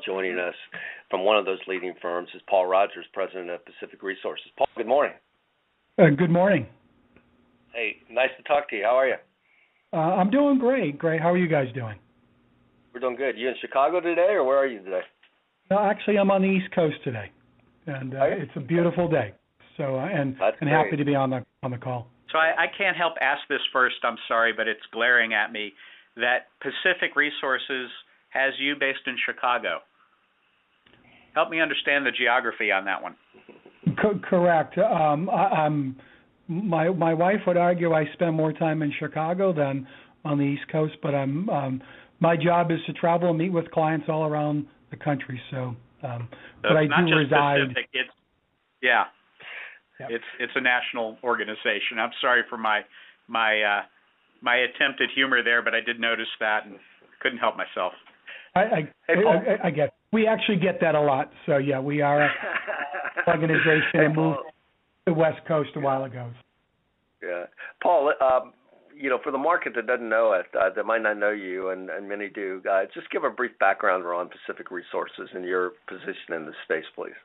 Joining us from one of those leading firms is Paul Rogers, president of Pacific Resources. Paul, good morning. Good morning. Hey, nice to talk to you. How are you? I'm doing great. Great. How are you guys doing? We're doing good. You in Chicago today, or where are you today? No, actually, I'm on the East Coast today, and it's a beautiful day. So, and happy to be on the call. So I can't help ask this first. I'm sorry, but it's glaring at me that Pacific Resources has you based in Chicago. Help me understand the geography on that one. Correct. My wife would argue I spend more time in Chicago than on the East Coast, but my job is to travel and meet with clients all around the country. So, but I do reside. Pacific, it's a national organization. I'm sorry for my attempt at humor there, but I did notice that and couldn't help myself. I get it. We actually get that a lot. So yeah, we are an organization and moved to the West Coast a while ago. Yeah, Paul. For the market that doesn't know it, that might not know you, and many do, just give a brief background on Pacific Resources and your position in the space, please.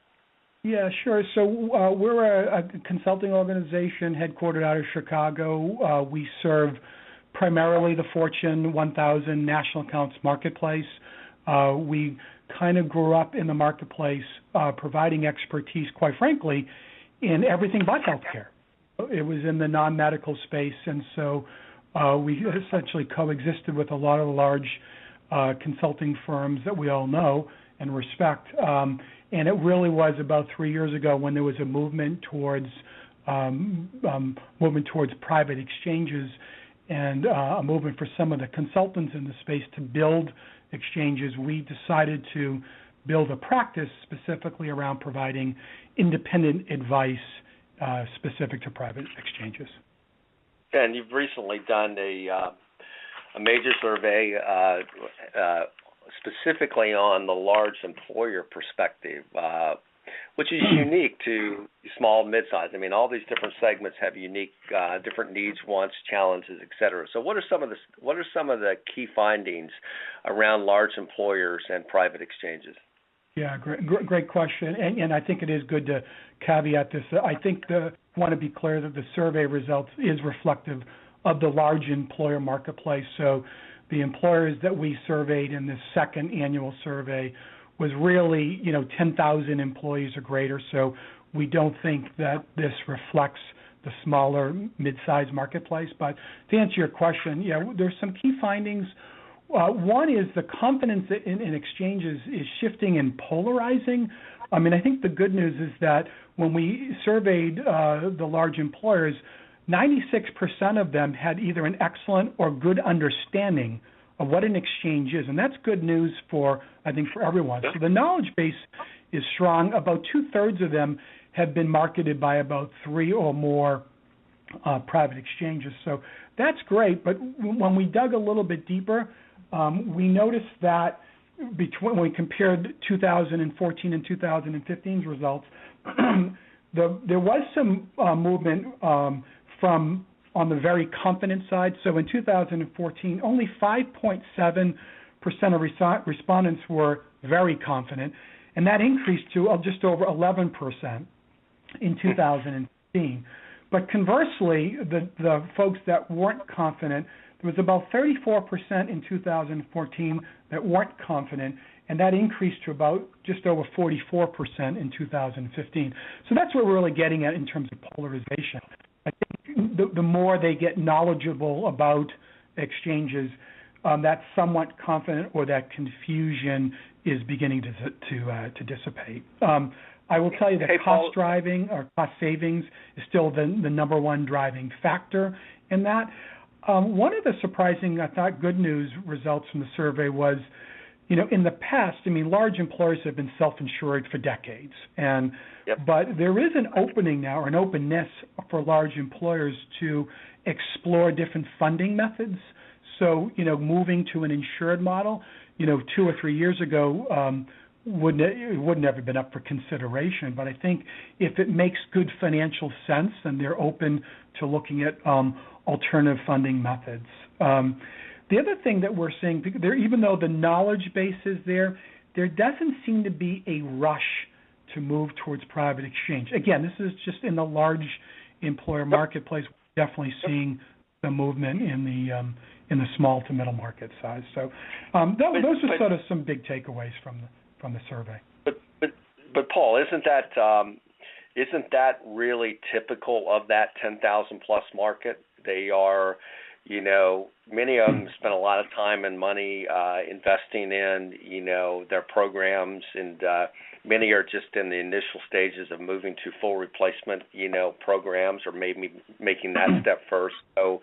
Yeah, sure. So we're a consulting organization headquartered out of Chicago. We serve primarily the Fortune 1000 national accounts marketplace. We kind of grew up in the marketplace providing expertise, quite frankly, in everything but healthcare. It was in the non-medical space, and so we essentially coexisted with a lot of the large consulting firms that we all know and respect. And it really was about 3 years ago when there was a movement towards private exchanges and a movement for some of the consultants in the space to build exchanges. We decided to build a practice specifically around providing independent advice specific to private exchanges. And you've recently done a major survey specifically on the large employer perspective, which is unique to small, mid-size. I mean, all these different segments have unique, different needs, wants, challenges, et cetera. So, what are some of the key findings around large employers and private exchanges? Yeah, great question, and I think it is good to caveat this. I think want to be clear that the survey results is reflective of the large employer marketplace. So the employers that we surveyed in this second annual survey was really, 10,000 employees or greater. So we don't think that this reflects the smaller, mid-sized marketplace. But to answer your question, there's some key findings. One is the confidence in exchanges is shifting and polarizing. I mean, I think the good news is that when we surveyed the large employers, 96% of them had either an excellent or good understanding of what an exchange is, and that's good news for everyone. So the knowledge base is strong. About 2/3 of them have been marketed by about 3 or more private exchanges. So that's great, but when we dug a little bit deeper, we noticed that when we compared 2014 and 2015's results, there was some movement from on the very confident side. So in 2014, only 5.7% of respondents were very confident, and that increased to just over 11% in 2015. But conversely, the folks that weren't confident, there was about 34% in 2014 that weren't confident, and that increased to about just over 44% in 2015. So that's what we're really getting at in terms of polarization. I think the more they get knowledgeable about exchanges, that somewhat confident or that confusion is beginning to dissipate. I will tell you that cost driving or cost savings is still the number one driving factor in that. One of the surprising, I thought, good news results from the survey was, in the past, large employers have been self-insured for decades, but there is an opening now, or an openness for large employers to explore different funding methods. So, moving to an insured model, 2 or 3 years ago, wouldn't have been up for consideration. But I think if it makes good financial sense, then they're open to looking at alternative funding methods. The other thing that we're seeing, even though the knowledge base is there, there doesn't seem to be a rush to move towards private exchange. Again, this is just in the large employer marketplace. We're definitely seeing the movement in the small to middle market size. So those are sort of some big takeaways from the survey. But Paul, isn't that really typical of that 10,000 plus market? They are, many of them spend a lot of time and money investing in, their programs, and many are just in the initial stages of moving to full replacement, programs, or maybe making that step first. So,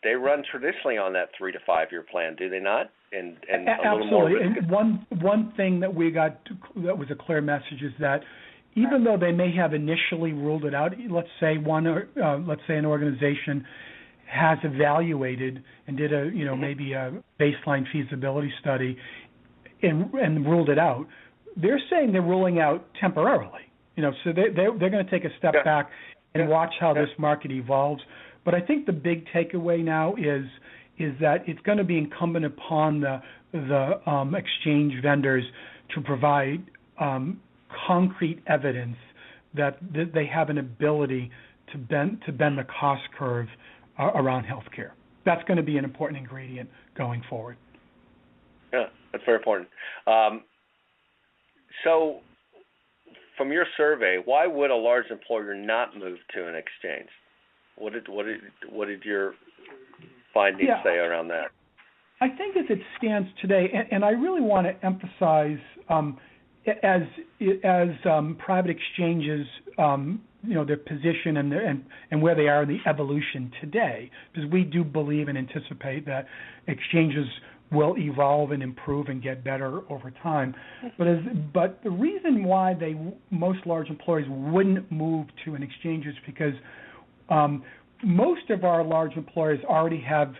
they run traditionally on that 3 to 5 year plan, do they not? And absolutely. And one thing that we got that was a clear message is that even though they may have initially ruled it out, let's say an organization has evaluated and did maybe a baseline feasibility study and ruled it out, they're saying they're ruling out temporarily. So they're going to take a step back and watch how this market evolves. But I think the big takeaway now is that it's going to be incumbent upon the exchange vendors to provide concrete evidence that they have an ability to bend the cost curve around healthcare. That's going to be an important ingredient going forward. Yeah, that's very important. So, from your survey, why would a large employer not move to an exchange? What did your findings say around that? I think as it stands today, and I really want to emphasize as private exchanges, their position and where they are in the evolution today, because we do believe and anticipate that exchanges will evolve and improve and get better over time. But the reason why most large employers wouldn't move to an exchange is because most of our large employers already have,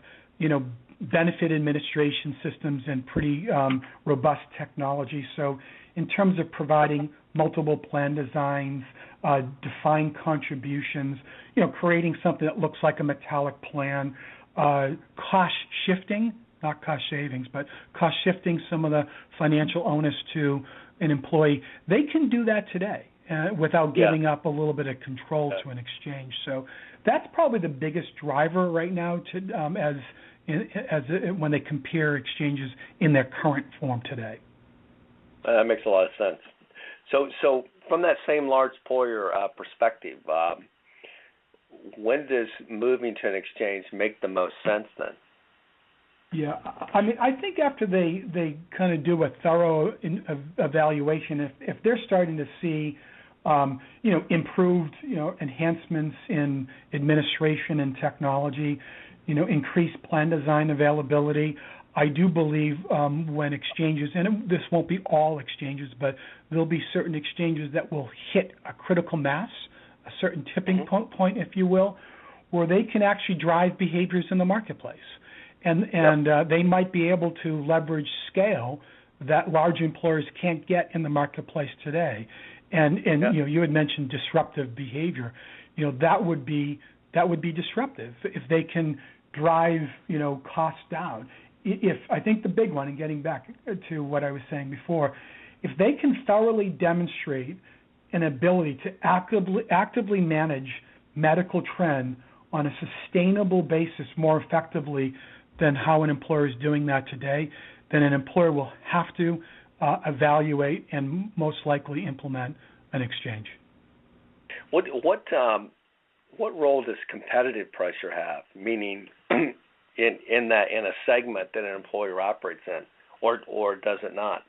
benefit administration systems and pretty robust technology. So in terms of providing multiple plan designs, defined contributions, creating something that looks like a metallic plan, cost shifting, not cost savings, but cost shifting some of the financial onus to an employee, they can do that today without giving up a little bit of control to an exchange. So that's probably the biggest driver right now when they compare exchanges in their current form today. That makes a lot of sense. So from that same large employer perspective, when does moving to an exchange make the most sense then? Yeah, I mean, I think after they kind of do a thorough evaluation, if they're starting to see, improved, enhancements in administration and technology, increased plan design availability, I do believe when exchanges, and this won't be all exchanges, but there'll be certain exchanges that will hit a critical mass, a certain tipping point, if you will, where they can actually drive behaviors in the marketplace. And they might be able to leverage scale that large employers can't get in the marketplace today. And you had mentioned disruptive behavior. That would be disruptive if they can drive costs down. If I think the big one, and getting back to what I was saying before, if they can thoroughly demonstrate an ability to actively manage medical trend on a sustainable basis more effectively than how an employer is doing that today, then an employer will have to evaluate and most likely implement an exchange. What role does competitive pressure have? Meaning, in a segment that an employer operates in, or does it not?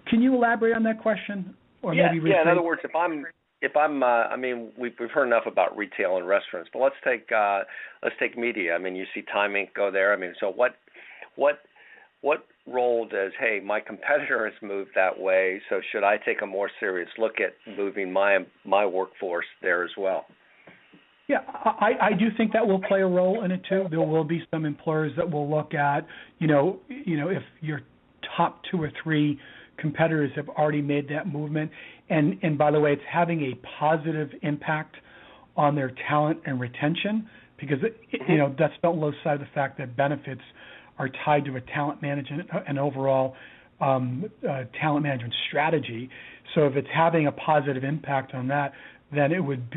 Can you elaborate on that question, or maybe rephrase? Yeah. In other words, if I'm, I mean, we've heard enough about retail and restaurants, but let's take media. I mean, you see Time Inc. go there. I mean, so what role does, hey, my competitor has moved that way, so should I take a more serious look at moving my workforce there as well? Yeah, I do think that will play a role in it too. There will be some employers that will look at, if your top 2 or 3 competitors have already made that movement. And by the way, it's having a positive impact on their talent and retention because, let's don't lose sight of the fact that benefits are tied to a talent management and overall talent management strategy. So if it's having a positive impact on that, then it would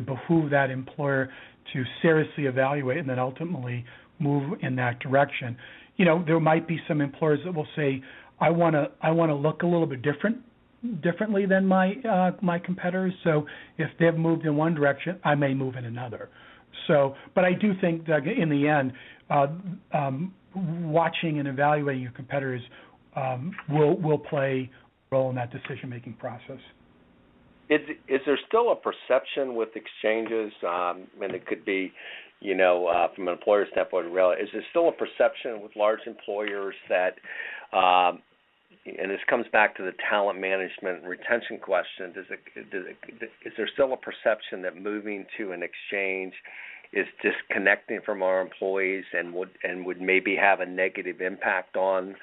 behoove that employer to seriously evaluate and then ultimately move in that direction. There might be some employers that will say, I want to look a little bit differently than my competitors. So if they've moved in one direction, I may move in another. So, but I do think that in the end, watching and evaluating your competitors will play a role in that decision-making process. Is there still a perception with exchanges, and it could be, from an employer standpoint, is there still a perception with large employers that, and this comes back to the talent management and retention question, is there still a perception that moving to an exchange is disconnecting from our employees and would maybe have a negative impact on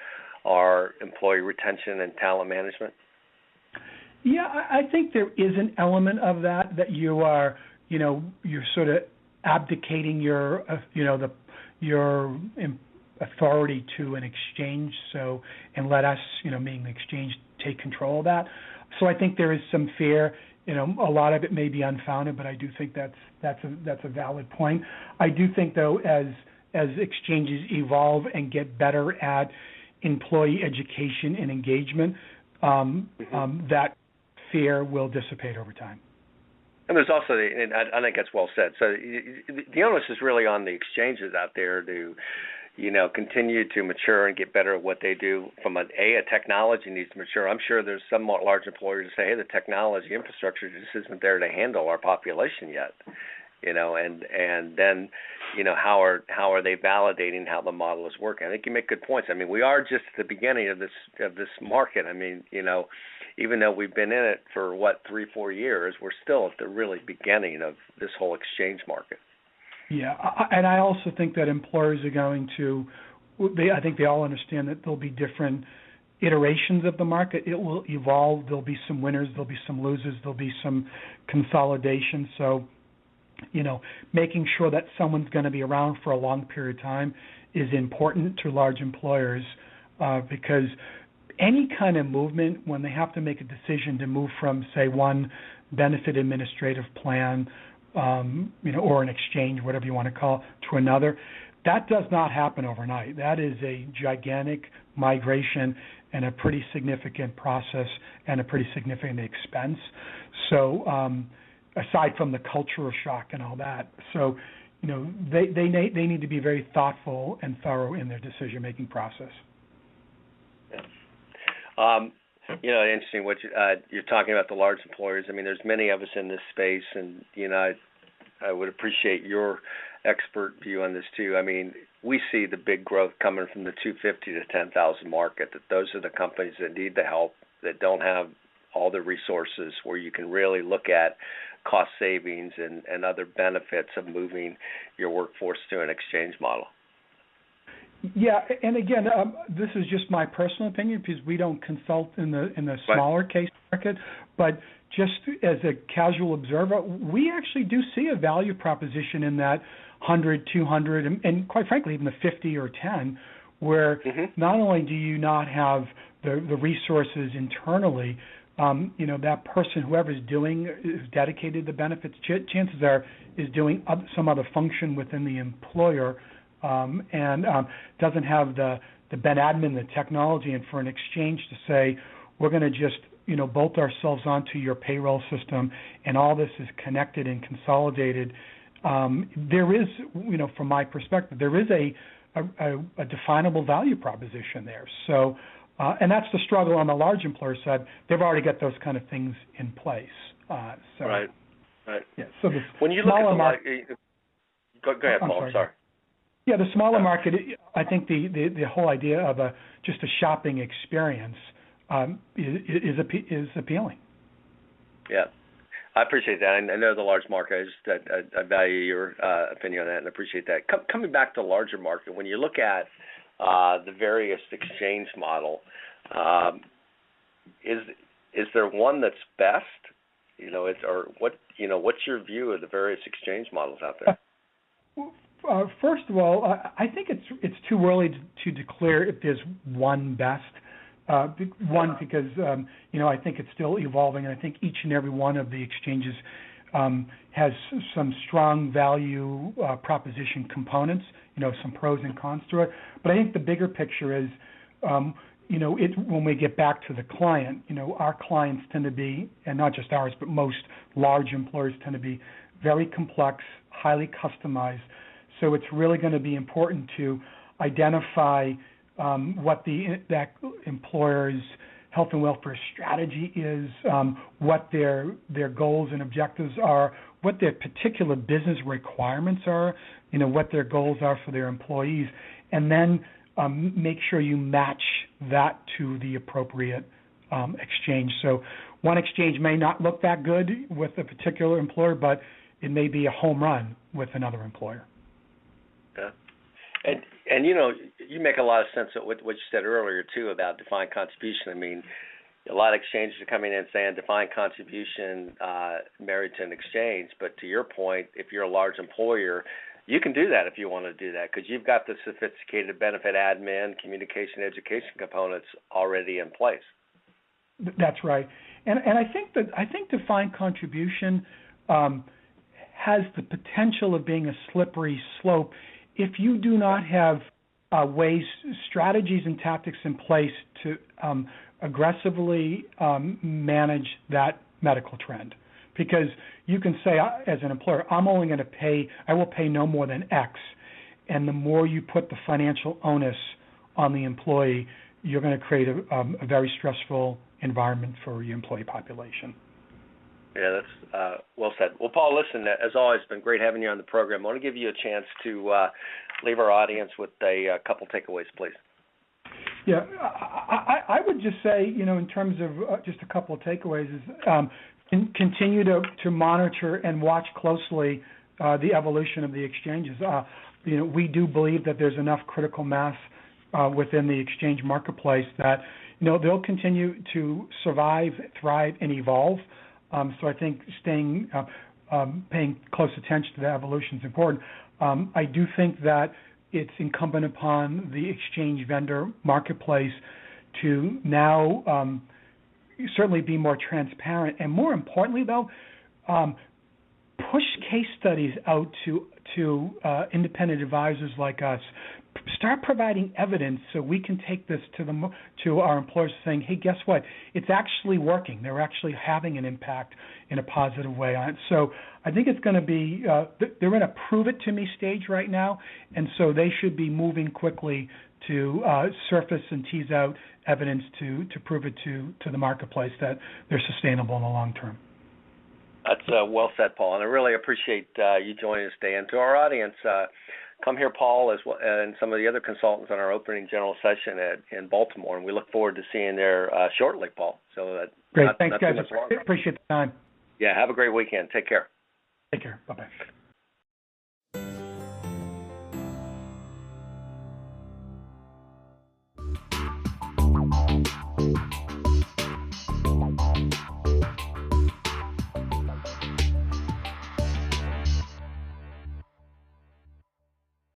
our employee retention and talent management? Yeah, I think there is an element of that you are, you're sort of abdicating your authority to an exchange. So, and let us, meaning the exchange, take control of that. So I think there is some fear. A lot of it may be unfounded, but I do think that's a valid point. I do think, though, as exchanges evolve and get better at employee education and engagement, that fear will dissipate over time. And there's also, and I think that's well said. So the onus is really on the exchanges out there to, continue to mature and get better at what they do. From a technology needs to mature. I'm sure there's some large employers who say, hey, the technology infrastructure just isn't there to handle our population yet. And then, how are they validating how the model is working? I think you make good points. I mean, we are just at the beginning of this market. I mean, even though we've been in it for 3-4 years, we're still at the really beginning of this whole exchange market. Yeah, and I also think that employers are going to. I think they all understand that there'll be different iterations of the market. It will evolve. There'll be some winners. There'll be some losers. There'll be some consolidation. So, making sure that someone's going to be around for a long period of time is important to large employers because any kind of movement, when they have to make a decision to move from, say, one benefit administrative plan, or an exchange, whatever you want to call it, to another, that does not happen overnight. That is a gigantic migration and a pretty significant process and a pretty significant expense. So, aside from the cultural shock and all that, so they need to be very thoughtful and thorough in their decision-making process. Yeah. Interesting what you're talking about, the large employers. I mean, there's many of us in this space, and I would appreciate your expert view on this too. I mean, we see the big growth coming from the 250 to 10,000 market. That those are the companies that need the help, that don't have all the resources, where you can really look at cost savings and other benefits of moving your workforce to an exchange model. Yeah, and again, this is just my personal opinion because we don't consult in the smaller case market, but just as a casual observer, we actually do see a value proposition in that 100, 200, and quite frankly, even the 50 or 10, where not only do you not have the resources internally, that person, whoever is dedicated to benefits, chances are is doing some other function within the employer, and doesn't have the ben admin, the technology, and for an exchange to say, we're going to just bolt ourselves onto your payroll system, and all this is connected and consolidated. There is, from my perspective, there is a definable value proposition there. So, and that's the struggle on the large employer side. They've already got those kind of things in place. Right. Yeah. So the when you look at the market, go ahead, Paul. I'm sorry. Yeah, the smaller market, I think the whole idea of just a shopping experience is appealing. Yeah, I appreciate that. I know the large market. I value your opinion on that, and I appreciate that. Coming back to the larger market, when you look at the various exchange model, is there one that's best? What's your view of the various exchange models out there? First of all, I think it's too early to declare if there's one best. Because I think it's still evolving, and I think each and every one of the exchanges has some strong value proposition components. Some pros and cons to it. But I think the bigger picture is, when we get back to the client, our clients tend to be, and not just ours, but most large employers tend to be very complex, highly customized. So it's really going to be important to identify what that employer's health and welfare strategy is, what their goals and objectives are, what their particular business requirements are, what their goals are for their employees, and then make sure you match that to the appropriate exchange. So one exchange may not look that good with a particular employer, but it may be a home run with another employer. Yeah. And you make a lot of sense of what you said earlier too about defined contribution. I mean, a lot of exchanges are coming in saying defined contribution married to an exchange. But to your point, if you're a large employer, you can do that if you want to do that because you've got the sophisticated benefit admin, communication, education components already in place. That's right, and I think defined contribution has the potential of being a slippery slope if you do not have strategies and tactics in place to aggressively manage that medical trend. Because you can say, as an employer, I will pay no more than X. And the more you put the financial onus on the employee, you're going to create a very stressful environment for your employee population. Yeah, that's well said. Well, Paul, listen, as always, it's been great having you on the program. I want to give you a chance to leave our audience with a couple takeaways, please. Yeah, I would just say, in terms of just a couple of takeaways, is continue to monitor and watch closely the evolution of the exchanges. We do believe that there's enough critical mass within the exchange marketplace that they'll continue to survive, thrive, and evolve. So I think paying close attention to the evolution is important. I do think that it's incumbent upon the exchange vendor marketplace to now certainly be more transparent, and more importantly, though, push case studies out to independent advisors like us. Start providing evidence so we can take this to our employers, saying, "Hey, guess what? It's actually working. They're actually having an impact in a positive way on it." So I think it's going to be they're in a prove it to me stage right now, and so they should be moving quickly to surface and tease out evidence to prove it to the marketplace that they're sustainable in the long term. That's well said, Paul, and I really appreciate you joining us today. And to our audience, come hear Paul as well, and some of the other consultants on our opening general session in Baltimore, and we look forward to seeing you there shortly, Paul. So great, thanks, guys. Appreciate the time. Yeah, have a great weekend. Take care. Take care. Bye-bye.